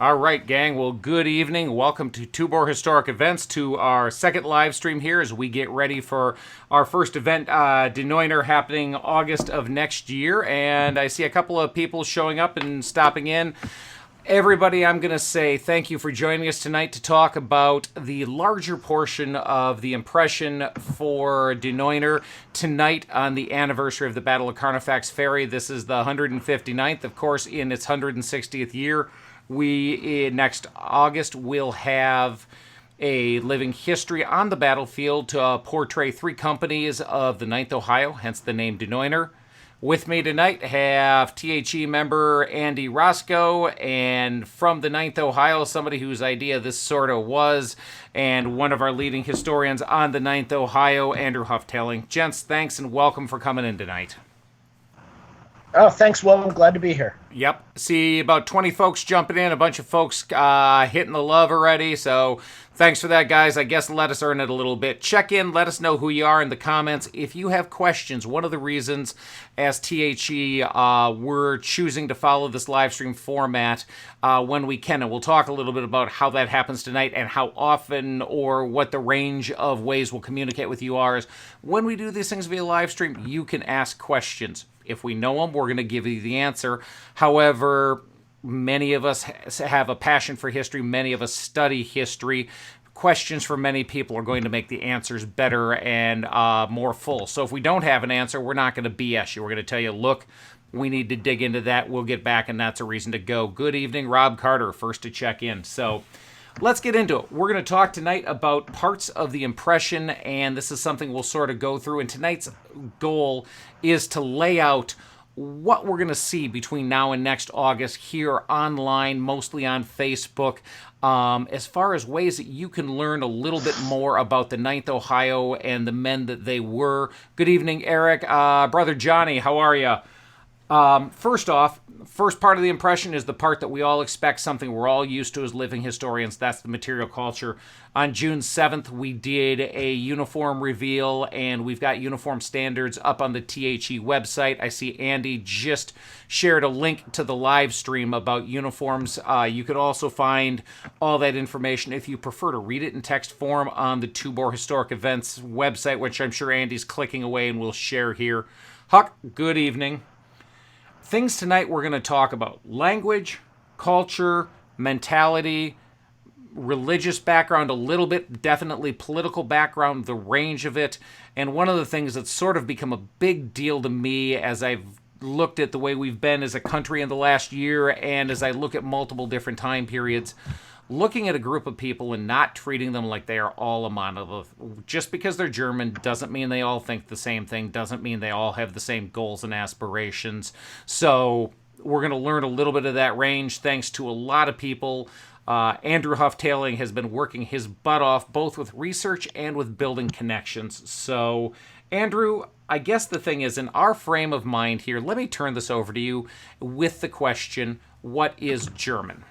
All right, gang. Well, good evening. Welcome to Tubor Historic Events, to our second live stream here as we get ready for our first event, De Neuner, happening August of next year. And I see a couple of people showing up and stopping in. Everybody, I'm going to say thank you for joining us tonight to talk about the larger portion of the impression for De Neuner tonight on the anniversary of the Battle of Carnifax Ferry. This is the 159th, of course, in its 160th year. Next August, will have a living history on the battlefield to portray three companies of the Ninth Ohio, hence the name De Neuner. With me tonight have THE member Andy Roscoe, and from the Ninth Ohio, somebody whose idea this sort of was, and one of our leading historians on the Ninth Ohio, Andrew Hufftaling. Gents, thanks and welcome for coming in tonight. Oh, thanks, Will. I'm glad to be here. Yep. See about 20 folks jumping in, a bunch of folks hitting the love already. So thanks for that, guys. I guess let us earn it a little bit. Check in. Let us know who you are in the comments. If you have questions, one of the reasons as THE we're choosing to follow this live stream format when we can. And we'll talk a little bit about how that happens tonight and how often or what the range of ways we'll communicate with you are. Is when we do these things via live stream, you can ask questions. If we know them, we're going to give you the answer. However, many of us have a passion for history. Many of us study history. Questions from many people are going to make the answers better and more full. So if we don't have an answer, we're not going to BS you. We're going to tell you, look, we need to dig into that. We'll get back, and that's a reason to go. Good evening, Rob Carter, first to check in. So let's get into it. We're going to talk tonight about parts of the impression, and this is something we'll sort of go through. And tonight's goal is to lay out what we're going to see between now and next August here online, mostly on Facebook, as far as ways that you can learn a little bit more about the Ninth Ohio and the men that they were. Good evening, Eric. Brother Johnny, how are you? First off, first part of the impression is the part that we all expect, something we're all used to as living historians. That's the material culture. On June 7th, we did a uniform reveal, and we've got uniform standards up on the THE website. I see Andy just shared a link to the live stream about uniforms. You can also find all that information, if you prefer to read it in text form, on the Tubor Historic Events website, which I'm sure Andy's clicking away and will share here. Huck, good evening. Things tonight we're going to talk about: language, culture, mentality, religious background a little bit, definitely political background, the range of it. And one of the things that's sort of become a big deal to me as I've looked at the way we've been as a country in the last year, and as I look at multiple different time periods, looking at a group of people and not treating them like they are all a monolith. Just because they're German doesn't mean they all think the same thing, doesn't mean they all have the same goals and aspirations. So we're going to learn a little bit of that range thanks to a lot of people. Andrew Hufftaling has been working his butt off, both with research and with building connections. So, Andrew, I guess the thing is, in our frame of mind here, let me turn this over to you with the question, what is German?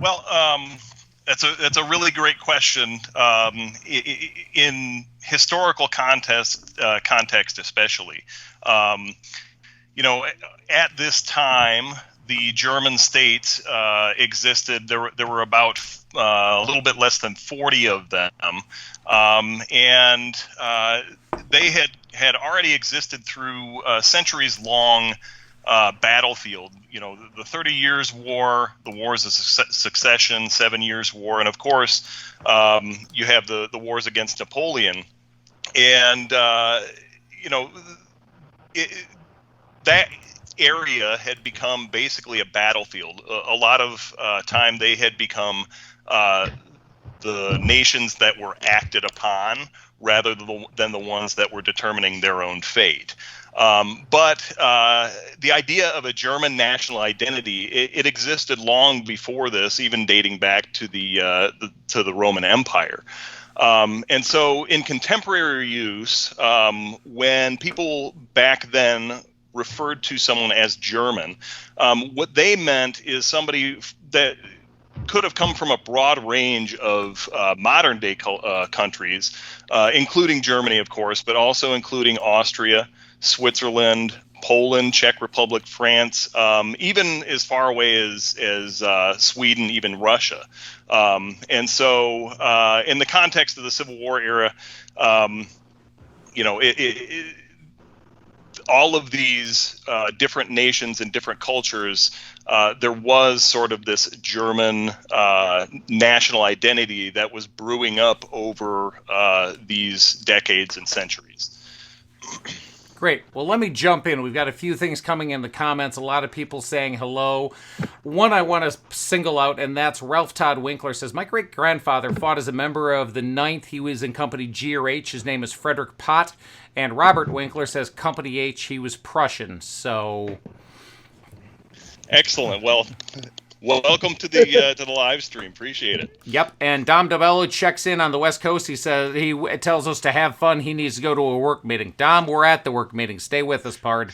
Well, that's a really great question. In historical context especially, at this time, the German states existed. There were about a little bit less than 40 of them, and they had already existed through centuries-long battlefield. The 30 Years' War, the Wars of Succession, 7 Years' War, and of course, you have the wars against Napoleon. And, that area had become basically a battlefield. A lot of time they had become the nations that were acted upon rather than the ones that were determining their own fate. But the idea of a German national identity, it existed long before this, even dating back to the Roman Empire. And so in contemporary use, when people back then referred to someone as German, what they meant is somebody that could have come from a broad range of modern-day countries, including Germany, of course, but also including Austria, Switzerland, Poland, Czech Republic, France, even as far away as Sweden, even Russia. And so in the context of the Civil War era, all of these different nations and different cultures, there was sort of this German national identity that was brewing up over these decades and centuries. Great. Well, let me jump in. We've got a few things coming in the comments. A lot of people saying hello. One I want to single out, and that's Ralph Todd Winkler says, my great-grandfather fought as a member of the 9th. He was in Company G or H. His name is Frederick Pott. And Robert Winkler says Company H. He was Prussian. So... Excellent. Well, welcome to the live stream. Appreciate it. Yep. And Dom DeBello checks in on the West Coast. He says he tells us to have fun. He needs to go to a work meeting. Dom, we're at the work meeting. Stay with us, pard.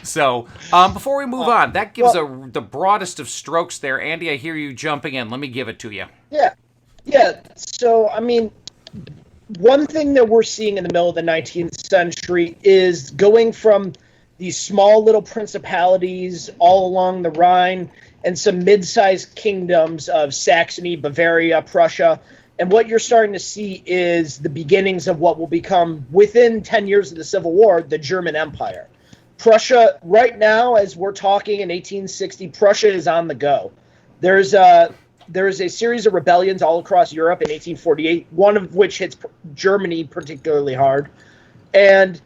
So before we move on, that gives the broadest of strokes there. Andy, I hear you jumping in. Let me give it to you. Yeah. So, I mean, one thing that we're seeing in the middle of the 19th century is going from these small little principalities all along the Rhine and some mid-sized kingdoms of Saxony, Bavaria, Prussia. And what you're starting to see is the beginnings of what will become, within 10 years of the Civil War, the German Empire. Prussia, right now, as we're talking in 1860, Prussia is on the go. There is a series of rebellions all across Europe in 1848, one of which hits Germany particularly hard. And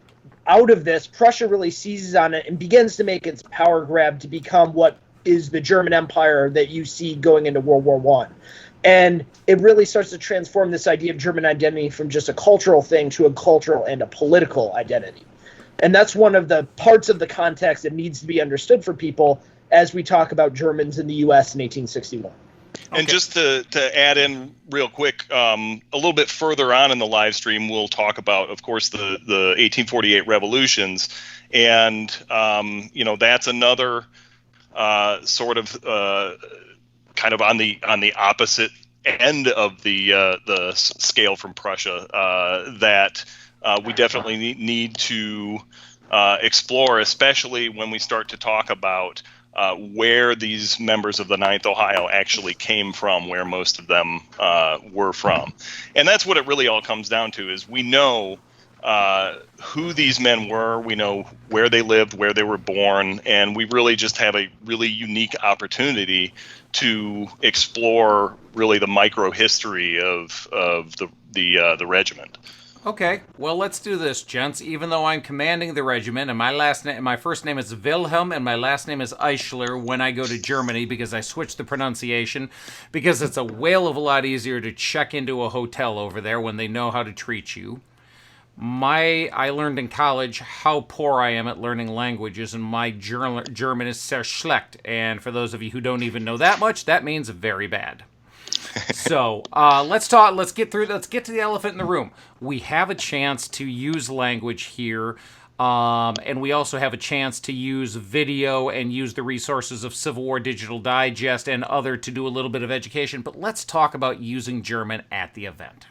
out of this, Prussia really seizes on it and begins to make its power grab to become what is the German Empire that you see going into World War I. And it really starts to transform this idea of German identity from just a cultural thing to a cultural and a political identity. And that's one of the parts of the context that needs to be understood for people as we talk about Germans in the U.S. in 1861. And just to add in real quick, a little bit further on in the live stream, we'll talk about, of course, the 1848 revolutions, and that's another sort of kind of on the opposite end of the scale from Prussia that we definitely need to explore, especially when we start to talk about where these members of the 9th Ohio actually came from, where most of them were from. And that's what it really all comes down to, is we know who these men were, we know where they lived, where they were born, and we really just have a really unique opportunity to explore really the micro history of the regiment. Okay, well, let's do this, gents. Even though I'm commanding the regiment, and my first name is Wilhelm, and my last name is Eichler when I go to Germany, because I switched the pronunciation, because it's a whale of a lot easier to check into a hotel over there when they know how to treat you. I learned in college how poor I am at learning languages, and my German is sehr schlecht. And for those of you who don't even know that much, that means very bad. So let's get to the elephant in the room. We have a chance to use language here, and we also have a chance to use video and use the resources of Civil War Digital Digest and other to do a little bit of education. But let's talk about using German at the event.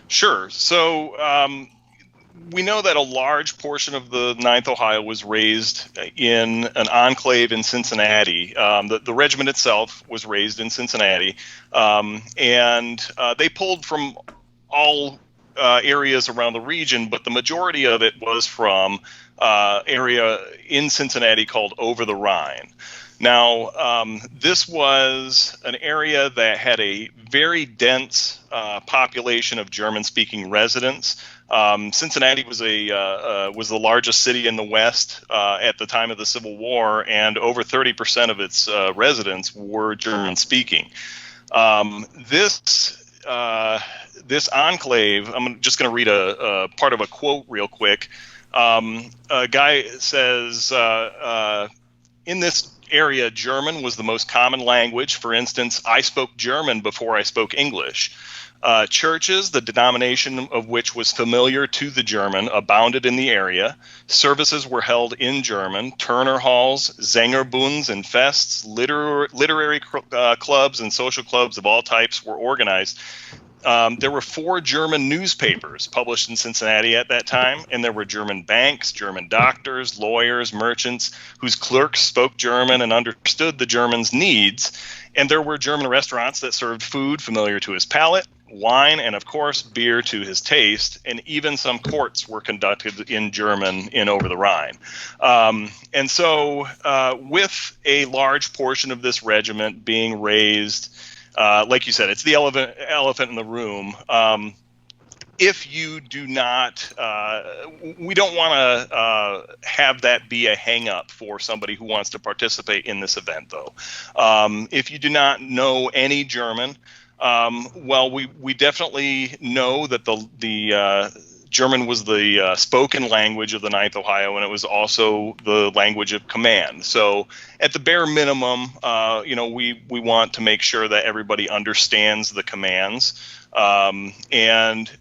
Sure. So we know that a large portion of the 9th Ohio was raised in an enclave in Cincinnati. The regiment itself was raised in Cincinnati, and they pulled from all areas around the region, but the majority of it was from area in Cincinnati called Over the Rhine. Now, this was an area that had a very dense population of German-speaking residents. Cincinnati was the largest city in the West at the time of the Civil War, and over 30% of its residents were German-speaking. This enclave, I'm just going to read a part of a quote real quick. A guy says, in this area, German was the most common language. For instance, I spoke German before I spoke English. Churches, the denomination of which was familiar to the German, abounded in the area. Services were held in German. Turner halls, Sängerbunds and fests, literary clubs and social clubs of all types were organized. There were 4 German newspapers published in Cincinnati at that time, and there were German banks, German doctors, lawyers, merchants whose clerks spoke German and understood the Germans' needs. And there were German restaurants that served food familiar to his palate, wine, and of course beer to his taste, and even some courts were conducted in German in over the Rhine. And so with a large portion of this regiment being raised, like you said, it's the elephant in the room. If you do not, we don't want to have that be a hang-up for somebody who wants to participate in this event, though. If you do not know any German, well, we definitely know that the German was the spoken language of the 9th Ohio, and it was also the language of command. So at the bare minimum, we want to make sure that everybody understands the commands, and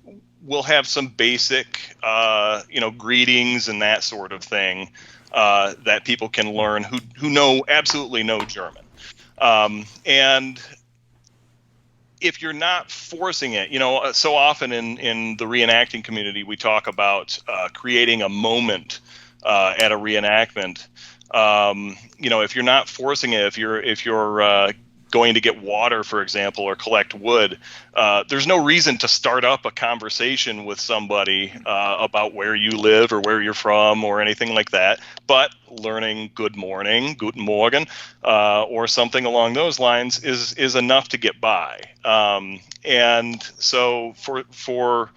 we'll have some basic, greetings and that sort of thing that people can learn who know absolutely no German. And if you're not forcing it, so often in the reenacting community, we talk about creating a moment at a reenactment. If you're not forcing it, if you're going to get water, for example, or collect wood, there's no reason to start up a conversation with somebody about where you live or where you're from or anything like that. But learning good morning, guten Morgen, or something along those lines is enough to get by. And so for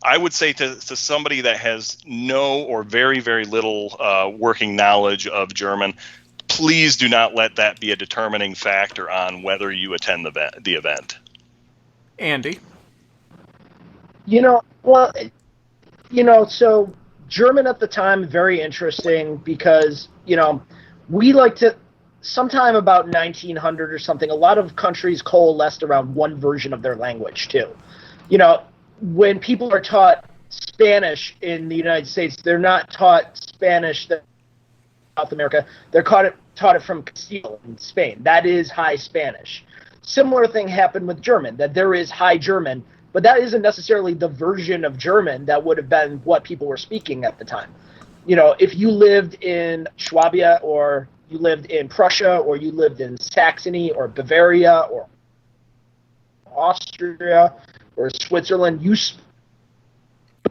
I would say to somebody that has no or very, very little working knowledge of German, please do not let that be a determining factor on whether you attend the event. Andy? So German at the time, very interesting because, we like to, sometime about 1900 or something, a lot of countries coalesced around one version of their language too. When people are taught Spanish in the United States, they're not taught Spanish that South America, they're taught it from Castile in Spain. That is High Spanish. Similar thing happened with German, that there is High German, but that isn't necessarily the version of German that would have been what people were speaking at the time. If you lived in Swabia, or you lived in Prussia, or you lived in Saxony or Bavaria or Austria or Switzerland, you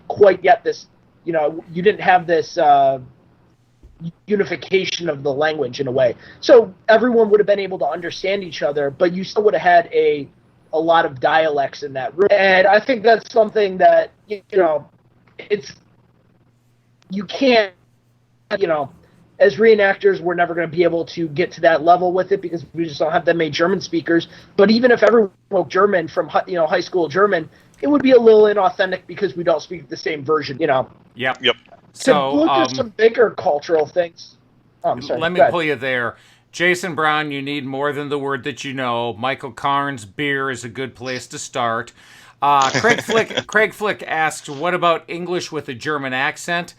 quite get this, you didn't have this unification of the language in a way. So everyone would have been able to understand each other, but you still would have had a lot of dialects in that room. And I think that's something that, you can't, as reenactors, we're never going to be able to get to that level with it because we just don't have that many German speakers. But even if everyone spoke German from, high school German, it would be a little inauthentic because we don't speak the same version, Yep. So look at some bigger cultural things. Oh, I'm sorry. Let me pull you there. Jason Brown, you need more than the word that you know. Michael Carnes, beer is a good place to start. Craig Flick asks, what about English with a German accent?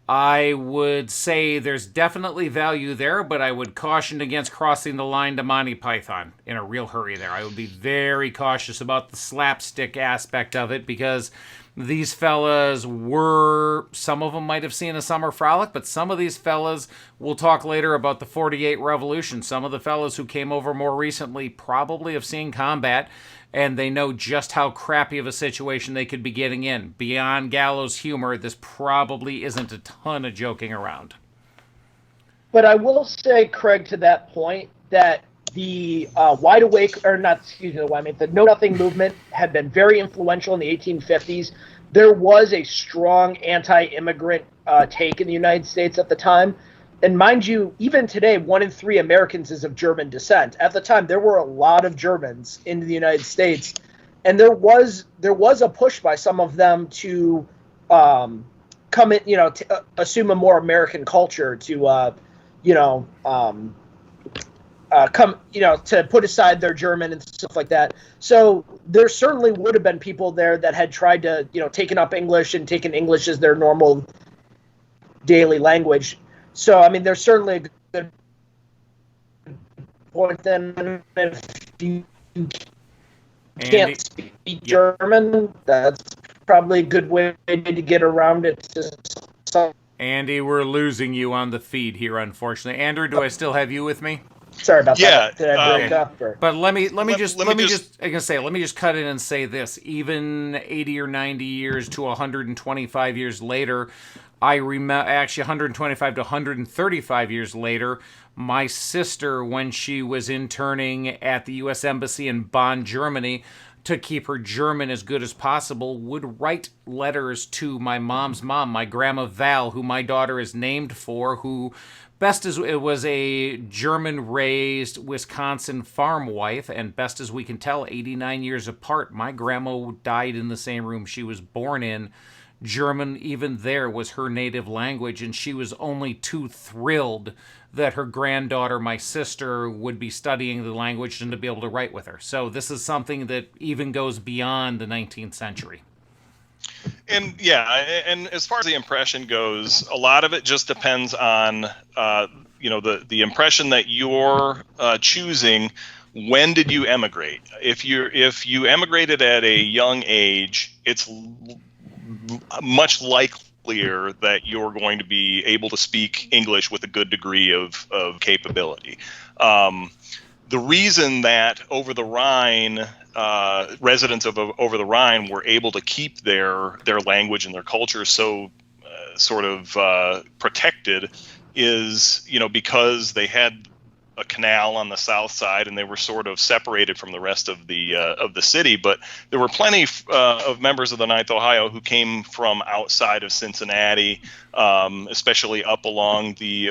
I would say there's definitely value there, but I would caution against crossing the line to Monty Python in a real hurry there. I would be very cautious about the slapstick aspect of it because these fellas were, some of them might have seen a summer frolic, but some of these fellas, we'll talk later about the 48 Revolution. Some of the fellas who came over more recently probably have seen combat, and they know just how crappy of a situation they could be getting in. Beyond gallows humor, this probably isn't a ton of joking around. But I will say, Craig, to that point, that the the Know Nothing movement had been very influential in the 1850s. There was a strong anti-immigrant take in the United States at the time. And mind you, even today, 1 in 3 Americans is of German descent. At the time, there were a lot of Germans in the United States, and there was a push by some of them to come in, to assume a more American culture, to to put aside their German and stuff like that. So there certainly would have been people there that had tried to, taken up English and taken English as their normal daily language. So, I mean, there's certainly a good point then. If you Andy, can't speak yep. German, that's probably a good way to get around it. Andy, we're losing you on the feed here, unfortunately. Andrew, do I still have you with me? Sorry about Yeah. that. Did I break Okay. up? Or? But let me just let me just let me just cut in and say this. Even 80 or 90 years to 125 years later, I remember actually 125 to 135 years later, my sister, when she was interning at the U.S. Embassy in Bonn, Germany, to keep her German as good as possible, would write letters to my mom's mom, my grandma Val, who my daughter is named for, who best as it was a German raised Wisconsin farm wife, and best as we can tell, 89 years apart. My grandma died in the same room she was born in. German, even there, was her native language, and she was only too thrilled that her granddaughter, my sister, would be studying the language and to be able to write with her. So this is something that even goes beyond the 19th century. And yeah, and as far as the impression goes, a lot of it just depends on the impression that you're choosing. When did you emigrate? If you emigrated at a young age, it's much likelier that you're going to be able to speak English with a good degree of capability. The reason that over the Rhine, residents of over the Rhine were able to keep their language and their culture so sort of protected is, because they had a canal on the south side and they were sort of separated from the rest of the city. But there were plenty of members of the Ninth Ohio who came from outside of Cincinnati, especially up along the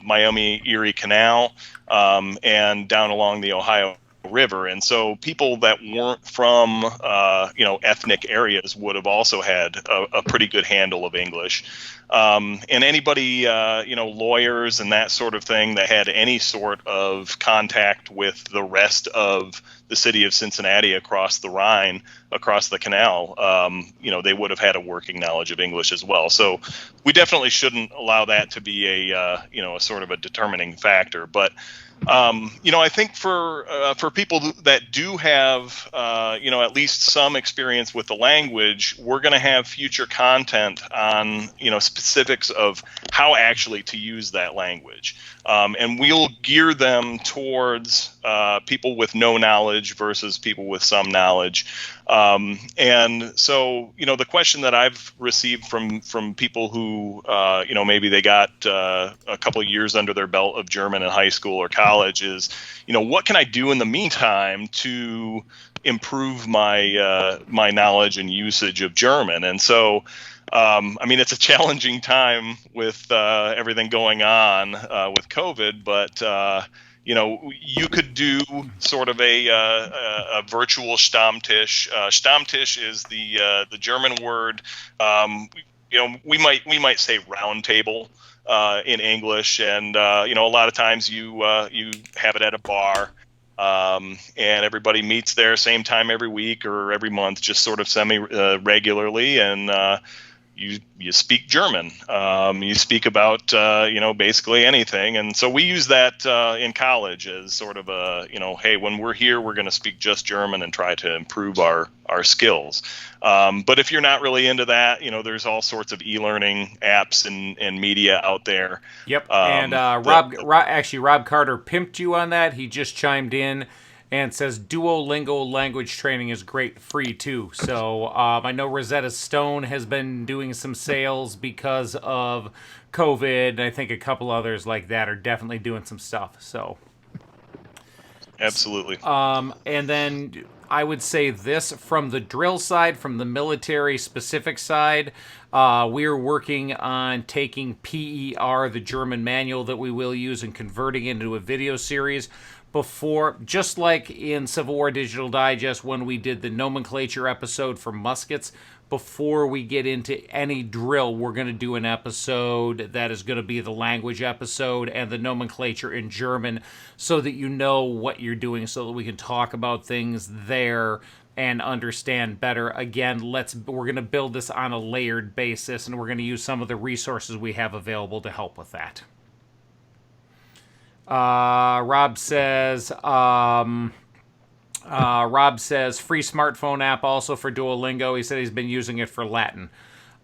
Miami-Erie Canal, and down along the Ohio River. And so people that weren't from ethnic areas would have also had a pretty good handle of English. And anybody, lawyers and that sort of thing that had any sort of contact with the rest of the city of Cincinnati across the Rhine, across the canal, they would have had a working knowledge of English as well. So we definitely shouldn't allow that to be a sort of a determining factor. But I think for people that do have, at least some experience with the language, we're going to have future content on, specifics of how actually to use that language. And we'll gear them towards people with no knowledge versus people with some knowledge. And so, the question that I've received from people who, maybe they got a couple of years under their belt of German in high school or college is, what can I do in the meantime to improve my my knowledge and usage of German? And so, it's a challenging time with everything going on with COVID, but you could do sort of a virtual Stammtisch. Stammtisch is the German word. We might say round table in English, and a lot of times you have it at a bar. And everybody meets there same time every week or every month, just sort of regularly, and you speak German. You speak about basically anything, and so we use that in college as sort of a hey, when we're here, we're going to speak just German and try to improve our skills. But if you're not really into that, there's all sorts of e-learning apps and media out there. Yep. And Rob Carter pimped you on that. He just chimed in and says Duolingo language training is great, free too. So I know Rosetta Stone has been doing some sales because of COVID, and I think a couple others like that are definitely doing some stuff. So absolutely. And then I would say this from the drill side, from the military specific side, we are working on taking PER, the German manual that we will use, and converting it into a video series. Before, just like in Civil War Digital Digest when we did the nomenclature episode for muskets, before we get into any drill, we're going to do an episode that is going to be the language episode and the nomenclature in German, so that you know what you're doing, so that we can talk about things there and understand better. Again, we're going to build this on a layered basis, and we're going to use some of the resources we have available to help with that. Rob says, Rob says, free smartphone app also for Duolingo. He said he's been using it for Latin.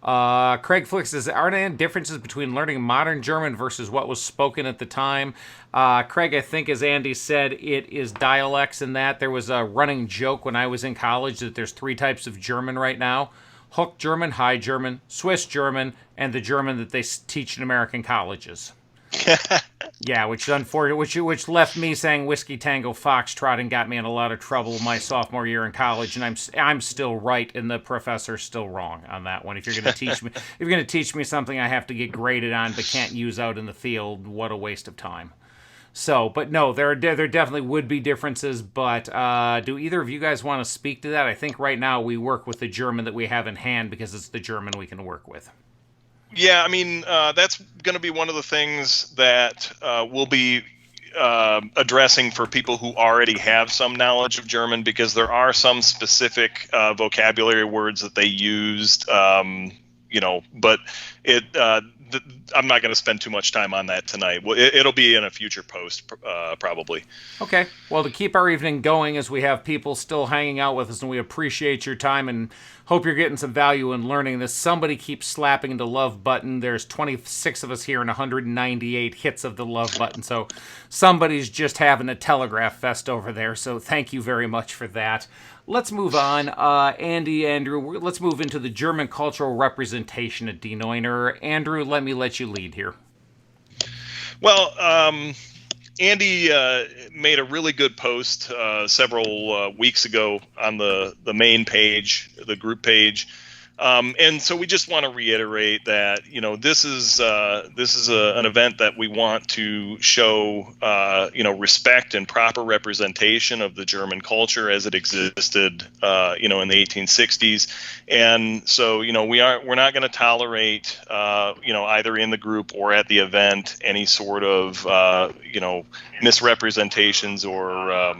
Craig Flick says, are there any differences between learning modern German versus what was spoken at the time? Craig, I think, as Andy said, it is dialects in that. There was a running joke when I was in college that there's 3 types of German right now. Hook German, High German, Swiss German, and the German that they teach in American colleges. Yeah, which is unfortunate. Which left me saying Whiskey Tango Foxtrot and got me in a lot of trouble my sophomore year in college. And I'm still right, and the professor's still wrong on that one. If you're going to teach me something I have to get graded on but can't use out in the field, what a waste of time. So, but no, there definitely would be differences. But do either of you guys want to speak to that? I think right now we work with the German that we have in hand because it's the German we can work with. Yeah, I mean, that's going to be one of the things that we'll be addressing for people who already have some knowledge of German, because there are some specific vocabulary words that they used, but I'm not going to spend too much time on that tonight. It'll be in a future post, probably. Okay. Well, to keep our evening going, as we have people still hanging out with us, and we appreciate your time and hope you're getting some value in learning this. Somebody keeps slapping the love button. There's 26 of us here and 198 hits of the love button. So somebody's just having a telegraph fest over there. So thank you very much for that. Let's move on. Andrew, let's move into the German cultural representation at Die Neuner. Andrew, let me let you lead here. Well, Andy made a really good post several weeks ago on the main page, the group page, and so we just want to reiterate that this is an event that we want to show respect and proper representation of the German culture as it existed in the 1860s, and so we're not going to tolerate either in the group or at the event any sort of misrepresentations or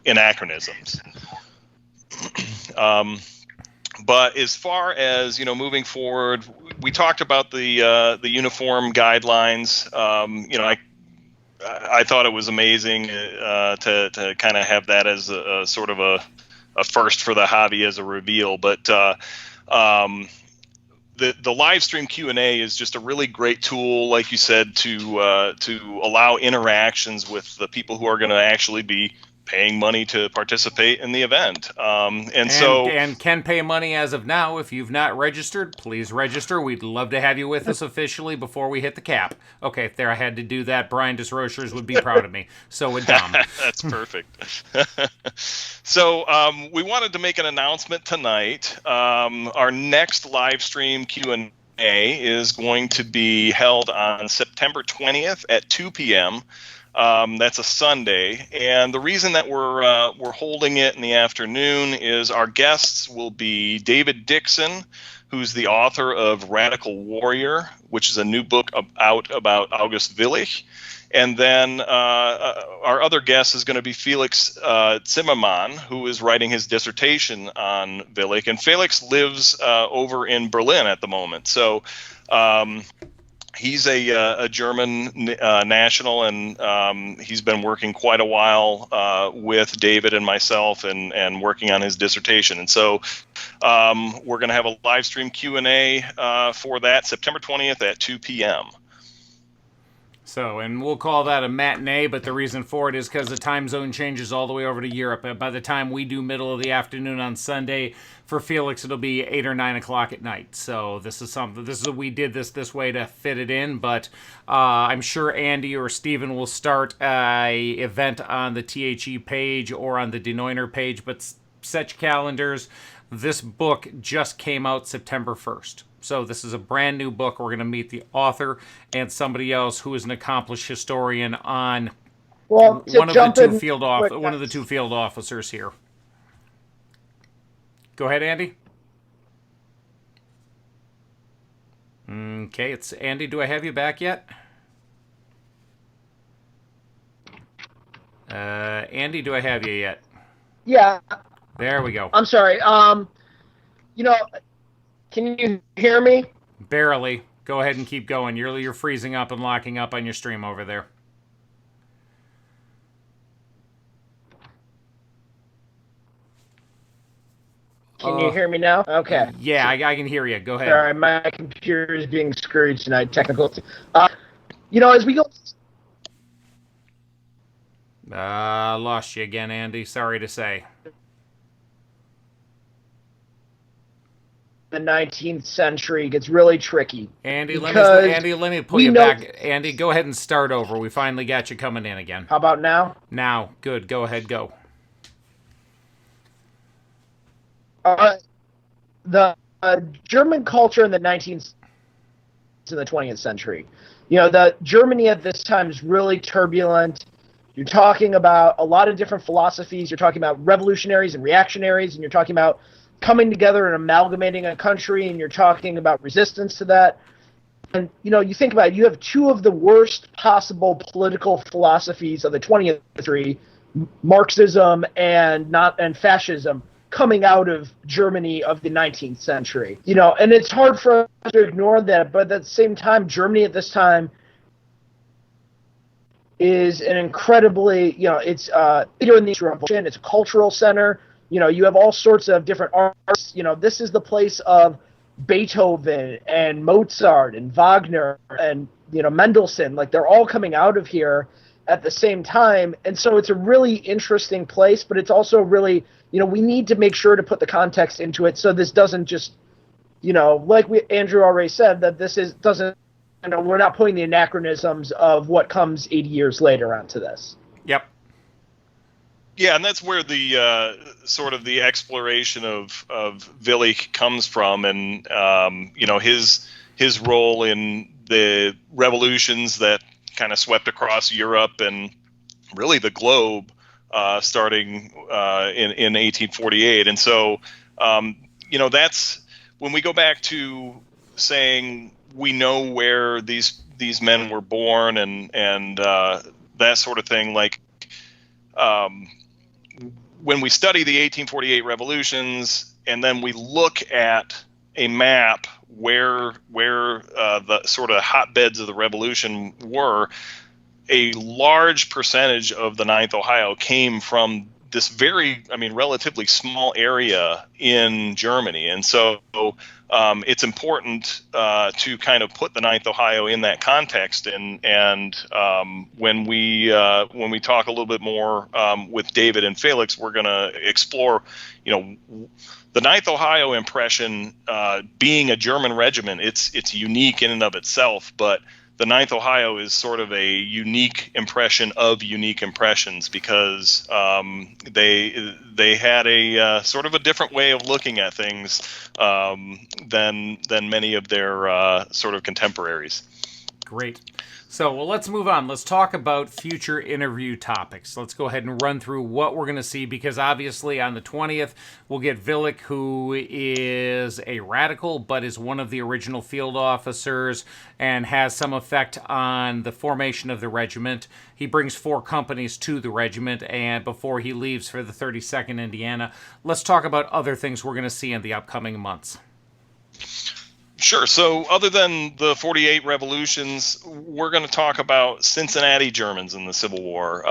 anachronisms. But as far as moving forward, we talked about the uniform guidelines. I thought it was amazing to kind of have that as a sort of a first for the hobby as a reveal. But the live stream Q&A is just a really great tool, like you said, to allow interactions with the people who are going to actually be paying money to participate in the event. And can pay money as of now. If you've not registered, please register. We'd love to have you with us officially before we hit the cap. Okay, there, I had to do that. Brian Desrochers would be proud of me. So would Dom. That's perfect. So we wanted to make an announcement tonight. Our next live stream Q&A is going to be held on September 20th at 2 p.m. That's a Sunday, and the reason that we're holding it in the afternoon is our guests will be David Dixon, who's the author of Radical Warrior, which is a new book out about August Willich, and then our other guest is going to be Felix Zimmermann, who is writing his dissertation on Willich, and Felix lives over in Berlin at the moment, so. He's a German national, and he's been working quite a while with David and myself and working on his dissertation. And so we're going to have a live stream Q&A for that September 20th at 2 p.m. So, and we'll call that a matinee, but the reason for it is because the time zone changes all the way over to Europe. By the time we do middle of the afternoon on Sunday, for Felix, it'll be 8 or 9 o'clock at night. So this is something. We did this way to fit it in, but I'm sure Andy or Steven will start a event on the THE page or on the Die Neuner page. But set your calendars. This book just came out September 1st. So this is a brand new book. We're going to meet the author and somebody else who is an accomplished historian on one of the two field officers here. Go ahead, Andy. Okay, it's Andy. Do I have you back yet? Andy, do I have you yet? Yeah. There we go. I'm sorry. Can you hear me? Barely. Go ahead and keep going. You're freezing up and locking up on your stream over there. Can you hear me now? Okay. Yeah, I can hear you. Go ahead. Sorry, my computer is being screwed tonight. Technical. As we go. Lost you again, Andy. Sorry to say. The 19th century gets really tricky. Andy, let me pull you back. Andy, go ahead and start over. We finally got you coming in again. How about now? Now, good. Go ahead, go. The German culture in the 19th and the 20th century. The Germany at this time is really turbulent. You're talking about a lot of different philosophies. You're talking about revolutionaries and reactionaries, and you're talking about coming together and amalgamating a country, and you're talking about resistance to that. And, you think about it, you have two of the worst possible political philosophies of the 20th century, Marxism and fascism, coming out of Germany of the 19th century. And it's hard for us to ignore that, but at the same time, Germany at this time is an incredibly, it's leader in the revolution. It's a cultural center. You have all sorts of different arts. This is the place of Beethoven and Mozart and Wagner and, Mendelssohn. Like, they're all coming out of here at the same time. And so it's a really interesting place, but it's also really, we need to make sure to put the context into it so this doesn't just, like Andrew already said, that we're not putting the anachronisms of what comes 80 years later onto this. Yep. Yeah, and that's where the sort of the exploration of Willich comes from, and his role in the revolutions that kind of swept across Europe and really the globe, starting in 1848. And so, that's when we go back to saying we know where these men were born and that sort of thing, like. When we study the 1848 revolutions and then we look at a map where the sort of hotbeds of the revolution were, a large percentage of the 9th Ohio came from this relatively small area in Germany. And so it's important to kind of put the 9th Ohio in that context. And when we talk a little bit more with David and Felix, we're going to explore, the 9th Ohio impression being a German regiment. It's unique in and of itself, but the 9th Ohio is sort of a unique impression of unique impressions because they had a sort of a different way of looking at things than many of their sort of contemporaries. Great. So, let's move on. Let's talk about future interview topics. Let's go ahead and run through what we're going to see, because obviously on the 20th, we'll get Willich, who is a radical, but is one of the original field officers and has some effect on the formation of the regiment. He brings 4 companies to the regiment, and before he leaves for the 32nd Indiana, let's talk about other things we're going to see in the upcoming months. Sure. So other than the 48 revolutions, we're going to talk about Cincinnati Germans in the Civil War.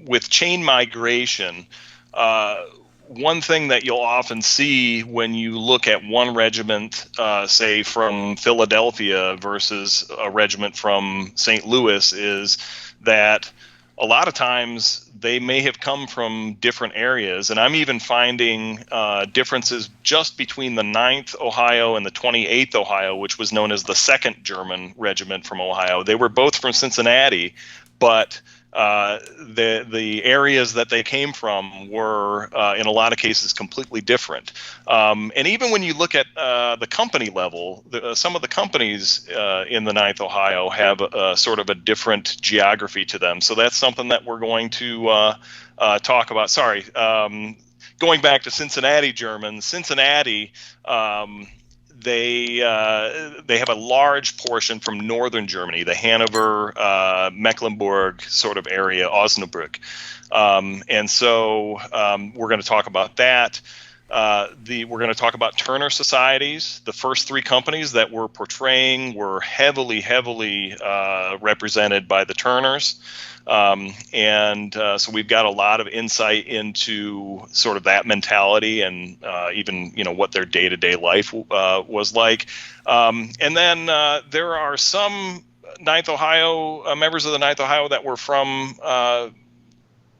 With chain migration, one thing that you'll often see when you look at one regiment, say from Philadelphia versus a regiment from St. Louis, is that a lot of times they may have come from different areas. And I'm even finding differences just between the 9th Ohio and the 28th Ohio, which was known as the 2nd German Regiment from Ohio. They were both from Cincinnati, but the areas that they came from were, in a lot of cases, completely different. And even when you look at the company level, some of the companies in the 9th Ohio have sort of a different geography to them. So that's something that we're going to talk about. Sorry, going back to Cincinnati Germans, Cincinnati, they have a large portion from northern Germany, the Hanover, Mecklenburg sort of area, Osnabrück. And so we're going to talk about that. we're going to talk about Turner societies. The first three companies that we're portraying were heavily represented by the Turners. So we've got a lot of insight into sort of that mentality and even, what their day-to-day life was like. And then there are some Ninth Ohio members of the Ninth Ohio that were from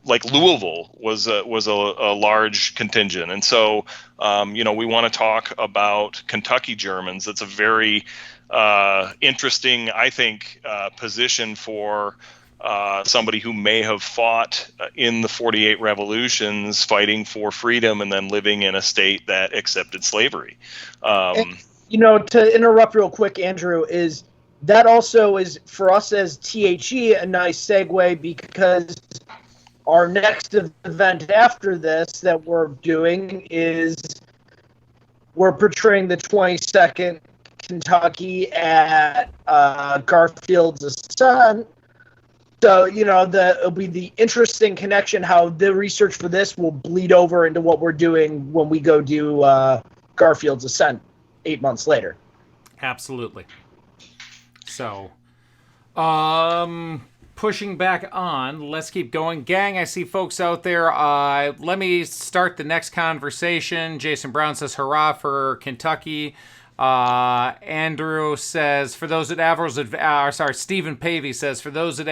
like Louisville was a large contingent. And so, we want to talk about Kentucky Germans. That's a very interesting, I think, position for somebody who may have fought in the 48 revolutions, fighting for freedom, and then living in a state that accepted slavery. To interrupt real quick, Andrew, is that also is for us as THE a nice segue, because our next event after this that we're doing is we're portraying the 22nd Kentucky at Garfield's Ascent. So, it'll be the interesting connection how the research for this will bleed over into what we're doing when we go do Garfield's Ascent 8 months later. Absolutely. So, pushing back on, let's keep going. Gang, I see folks out there. Let me start the next conversation. Jason Brown says, hurrah for Kentucky. Andrew says, for those at Stephen Pavey says, for those at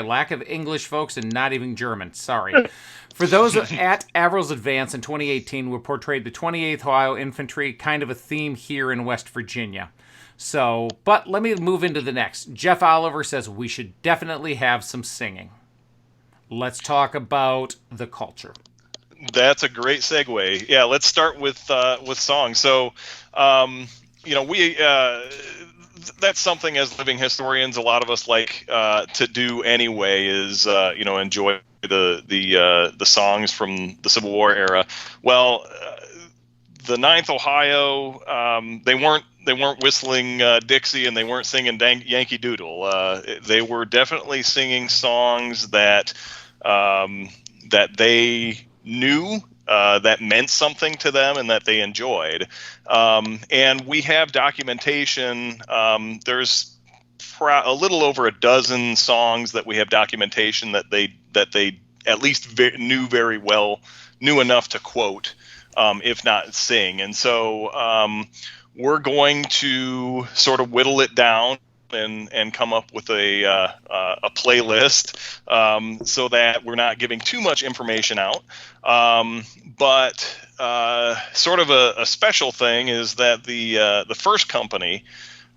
lack of English, folks, and not even German. Sorry. For those at Averill's Advance in 2018, we portrayed the 28th Ohio Infantry, kind of a theme here in West Virginia. So, but let me move into the next. Jeff Oliver says we should definitely have some singing. Let's talk about the culture. That's a great segue. Yeah, let's start with songs. So, we that's something as living historians, a lot of us like to do anyway. Is enjoy the songs from the Civil War era. Well, the Ninth Ohio, they weren't whistling Dixie, and they weren't singing Yankee Doodle. They were definitely singing songs that they knew that meant something to them and that they enjoyed. And we have documentation. There's a little over a dozen songs that we have documentation that they at least knew enough to quote, if not sing. And so we're going to sort of whittle it down and come up with a playlist so that we're not giving too much information out. But sort of a special thing is that the first company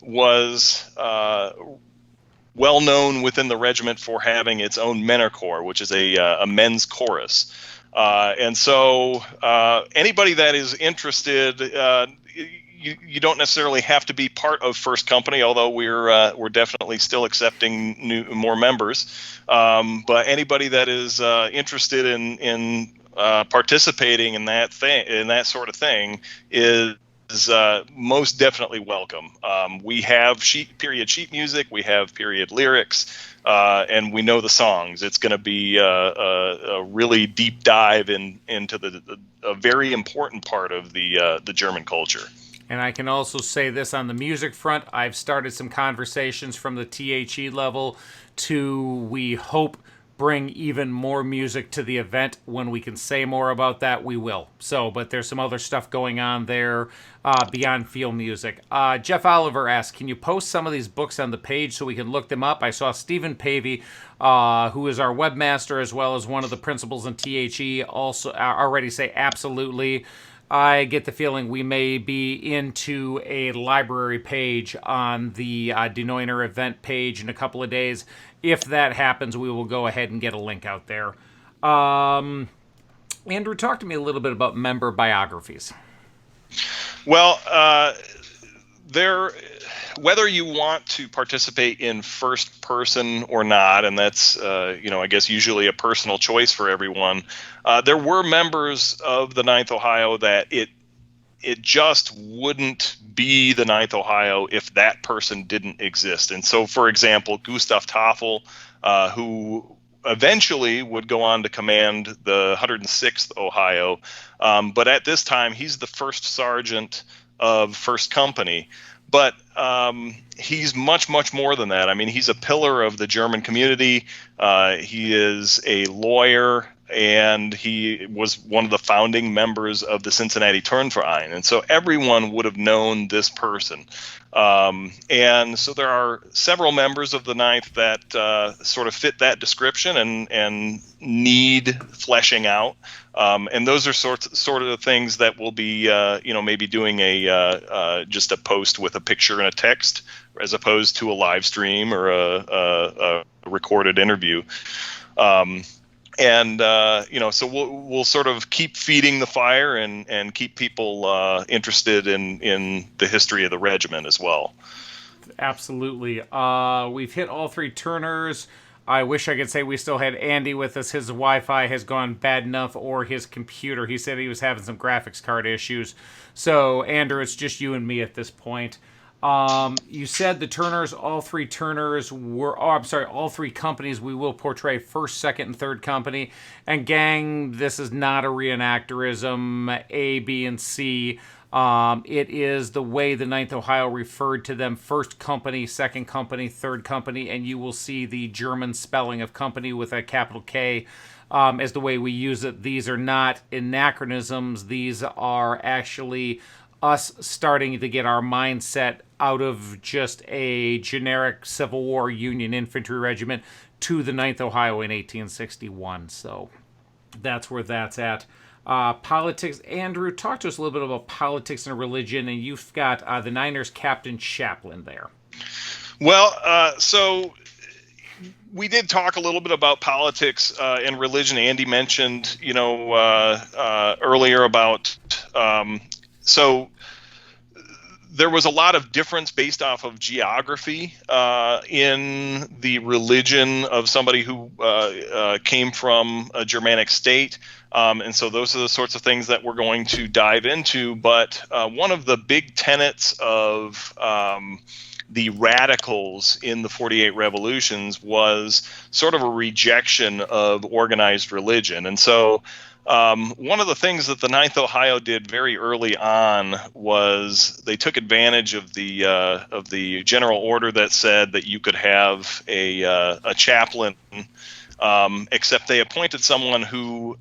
was well known within the regiment for having its own menor corps, which is a men's chorus. And so anybody that is interested, you don't necessarily have to be part of First Company, although we're definitely still accepting more members. But anybody that is interested in participating in that sort of thing is most definitely welcome. We have period sheet music, we have period lyrics, and we know the songs. It's going to be a really deep dive into a very important part of the German culture. And I can also say this on the music front. I've started some conversations from the THE level to, we hope, bring even more music to the event. When we can say more about that, we will. So, but there's some other stuff going on there beyond field music. Jeff Oliver asks, can you post some of these books on the page so we can look them up? I saw Stephen Pavey, who is our webmaster as well as one of the principals in THE, also already say absolutely. I get the feeling we may be into a library page on the Neuner event page in a couple of days. If that happens, we will go ahead and get a link out there. Andrew, talk to me a little bit about member biographies. Well, whether you want to participate in first person or not, and that's, I guess usually a personal choice for everyone. There were members of the Ninth Ohio that it just wouldn't be the Ninth Ohio if that person didn't exist. And so, for example, Gustav Toffel, who eventually would go on to command the 106th Ohio. But at this time, he's the first sergeant of First Company. But he's much, much more than that. I mean, he's a pillar of the German community. He is a lawyer, and he was one of the founding members of the Cincinnati Turnverein. And so everyone would have known this person. And so there are several members of the Ninth that sort of fit that description and need fleshing out. And those are sort of the things that we'll be, maybe doing just a post with a picture and a text, as opposed to a live stream or a recorded interview. So we'll sort of keep feeding the fire and keep people interested in the history of the regiment as well. Absolutely. We've hit all three Turners. I wish I could say we still had Andy with us. His Wi-Fi has gone bad enough, or his computer. He said he was having some graphics card issues. So, Andrew, it's just you and me at this point. You said the Turners, all three Turners were, all three companies we will portray, first, second, and third company. And gang, this is not a reenactorism, A, B, and C. It is the way the 9th Ohio referred to them, first company, second company, third company, and you will see the German spelling of company with a capital K as the way we use it. These are not anachronisms. These are actually us starting to get our mindset out of just a generic Civil War Union infantry regiment to the 9th Ohio in 1861. So that's where that's at. Politics. Andrew, talk to us a little bit about politics and religion, and you've got the Niners Captain Chaplin there. Well, so we did talk a little bit about politics and religion. Andy mentioned, earlier about so there was a lot of difference based off of geography in the religion of somebody who came from a Germanic state. And so those are the sorts of things that we're going to dive into. But one of the big tenets of the radicals in the 48 revolutions was sort of a rejection of organized religion. And so one of the things that the 9th Ohio did very early on was they took advantage of the general order that said that you could have a chaplain, except they appointed someone who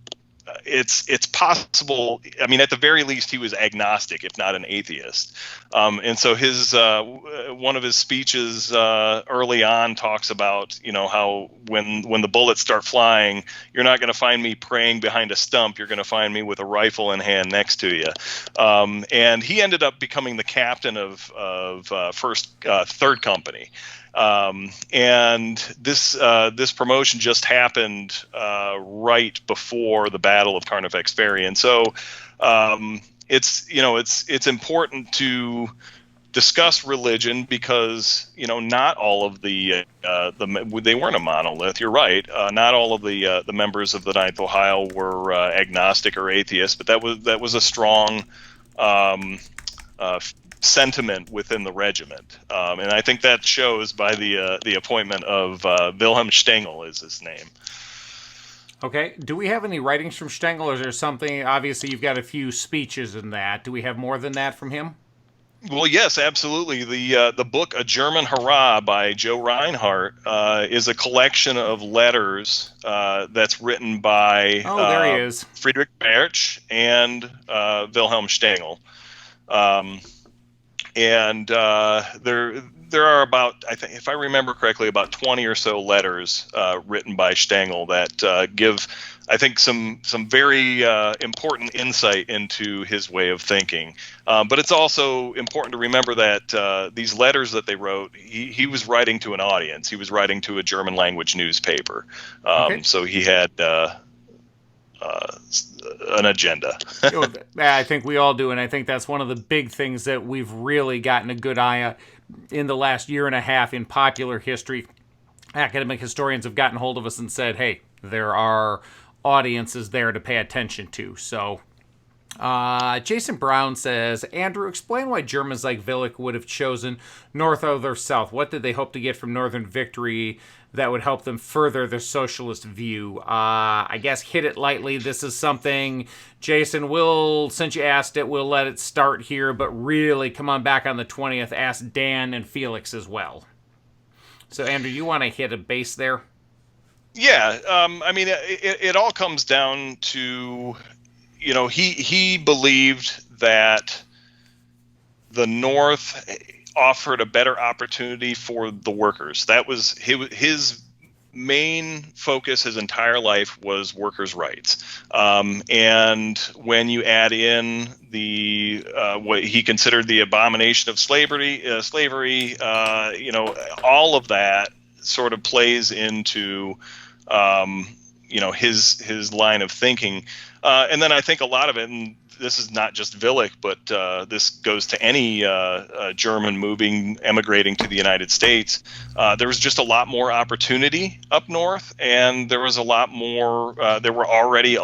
it's possible. I mean, at the very least, he was agnostic, if not an atheist. And so his one of his speeches early on talks about, how when the bullets start flying, you're not going to find me praying behind a stump. You're going to find me with a rifle in hand next to you. And he ended up becoming the captain of third company. And this promotion just happened right before the Battle of Carnifax Ferry, and so it's important to discuss religion because not all of they weren't a monolith. You're right. Not all of the members of the 9th Ohio were agnostic or atheist, but that was a strong sentiment within the regiment, and I think that shows by the appointment of Wilhelm Stengel is his name. Okay. Do we have any writings from Stengel, or is there something? Obviously, you've got a few speeches in that. Do we have more than that from him? Well, yes, absolutely. The book A German Hurrah by Joe Reinhardt is a collection of letters that's written by there he is. Friedrich Bertsch and Wilhelm Stengel. And there are about, I think, if I remember correctly, about 20 or so letters written by Stengel that give, I think, some very important insight into his way of thinking. But it's also important to remember that these letters that they wrote, he was writing to an audience. He was writing to a German language newspaper. Okay. So he had an agenda. I think we all do, and I think that's one of the big things that we've really gotten a good eye at in the last year and a half in popular history. Academic historians have gotten hold of us and said, hey, there are audiences there to pay attention to. So Jason Brown says, Andrew, explain why Germans like Willich would have chosen North over South. What did they hope to get from Northern victory that would help them further their socialist view? I guess hit it lightly. This is something, Jason, since you asked it, we'll let it start here, but really come on back on the 20th. Ask Dan and Felix as well. So, Andrew, you want to hit a base there? Yeah. I mean, it all comes down to, he believed that the North offered a better opportunity for the workers. That was his main focus. His entire life was workers' rights. And when you add in the what he considered the abomination of slavery, all of that sort of plays into his line of thinking. And then I think a lot of it, and this is not just Willich, but this goes to any German emigrating to the United States. There was just a lot more opportunity up north, and there was a lot more. There were already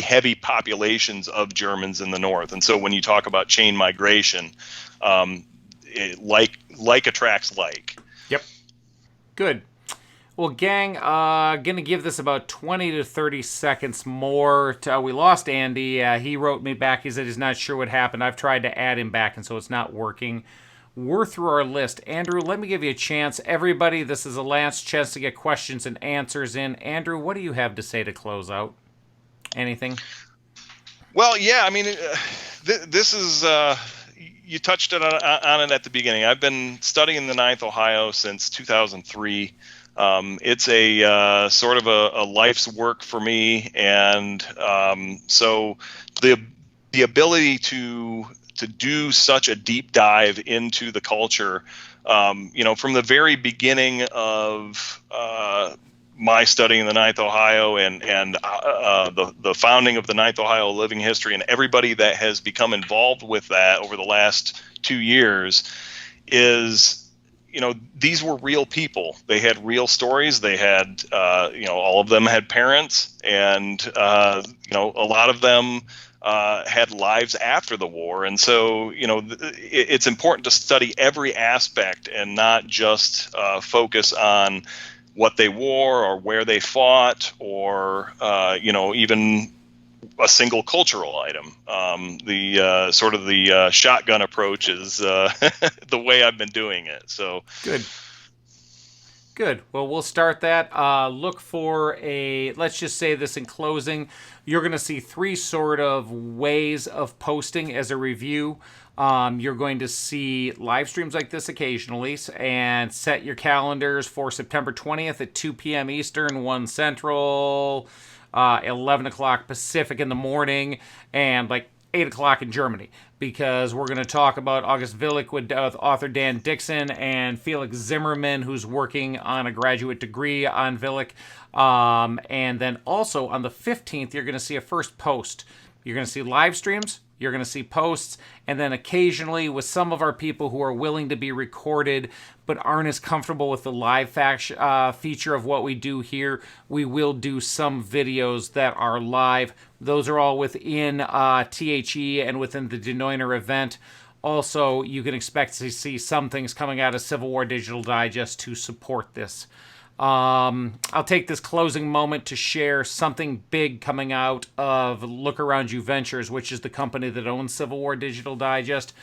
heavy populations of Germans in the north, and so when you talk about chain migration, like attracts like. Yep. Good. Well, gang, going to give this about 20 to 30 seconds more. We lost Andy. He wrote me back. He said he's not sure what happened. I've tried to add him back, and so it's not working. We're through our list. Andrew, let me give you a chance. Everybody, this is a last chance to get questions and answers in. Andrew, what do you have to say to close out? Anything? Well, yeah, I mean, this is... you touched on it at the beginning. I've been studying the Ninth Ohio since 2003. It's a sort of a life's work for me, and so the ability to do such a deep dive into the culture, from the very beginning of my studying the Ninth Ohio and the founding of the Ninth Ohio Living History, and everybody that has become involved with that over the last 2 years is. These were real people. They had real stories. They had, all of them had parents, and, a lot of them had lives after the war. And so, it's important to study every aspect and not just focus on what they wore or where they fought or, even a single cultural item. The sort of the shotgun approach is the way I've been doing it. So good. Well, we'll start that. Look for let's just say this in closing. You're going to see 3 sort of ways of posting as a review. You're going to see live streams like this occasionally, and set your calendars for September 20th at 2 p.m. Eastern, 1 Central, 11 o'clock Pacific in the morning, and like 8 o'clock in Germany, because we're going to talk about August Willich with author Dan Dixon and Felix Zimmerman, who's working on a graduate degree on Willich. And then also on the 15th, you're going to see a first post. You're going to see live streams. You're going to see posts, and then occasionally with some of our people who are willing to be recorded but aren't as comfortable with the live feature of what we do here, we will do some videos that are live. Those are all within THE and within the Neuner event. Also, you can expect to see some things coming out of Civil War Digital Digest to support this. I'll take this closing moment to share something big coming out of Look Around You Ventures, which is the company that owns Civil War Digital Digest.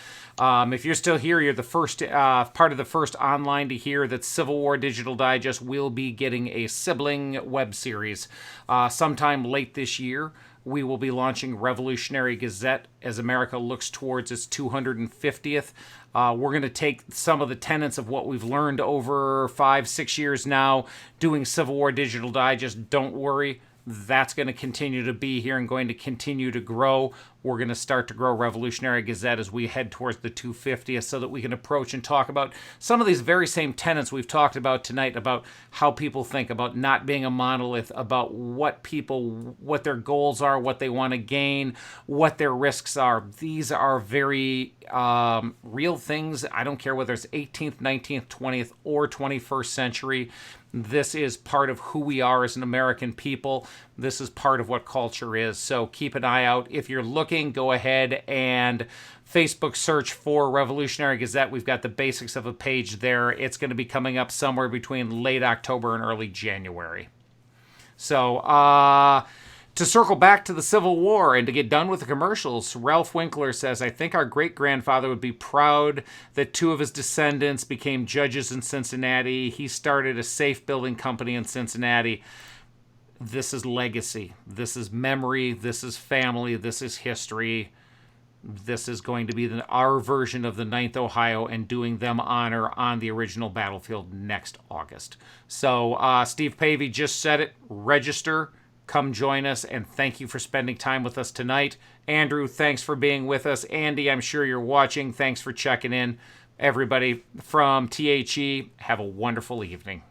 If you're still here, you're the first part of the first online to hear that Civil War Digital Digest will be getting a sibling web series sometime late this year. We will be launching Revolutionary Gazette as America looks towards its 250th. We're going to take some of the tenets of what we've learned over 5-6 years now doing Civil War Digital Digest. Don't worry, that's going to continue to be here and going to continue to grow. we're going to start to grow Revolutionary Gazette as we head towards the 250th so that we can approach and talk about some of these very same tenets we've talked about tonight, about how people think, about not being a monolith, about what their goals are, what they want to gain, what their risks are. These are very real things. I don't care whether it's 18th, 19th, 20th, or 21st century. This is part of who we are as an American people. This is part of what culture is. So keep an eye out. If you're looking, go ahead and Facebook search for Revolutionary Gazette. We've got the basics of a page there. It's going to be coming up somewhere between late October and early January. So, to circle back to the Civil War and to get done with the commercials, Ralph Winkler says, I think our great-grandfather would be proud that 2 of his descendants became judges in Cincinnati. He started a safe building company in Cincinnati. This is legacy. This is memory. This is family. This is history. This is going to be our version of the 9th Ohio and doing them honor on the original battlefield next August. So Steve Pavey just said it. Register. Come join us, and thank you for spending time with us tonight. Andrew, thanks for being with us. Andy, I'm sure you're watching. Thanks for checking in. Everybody from THE, have a wonderful evening.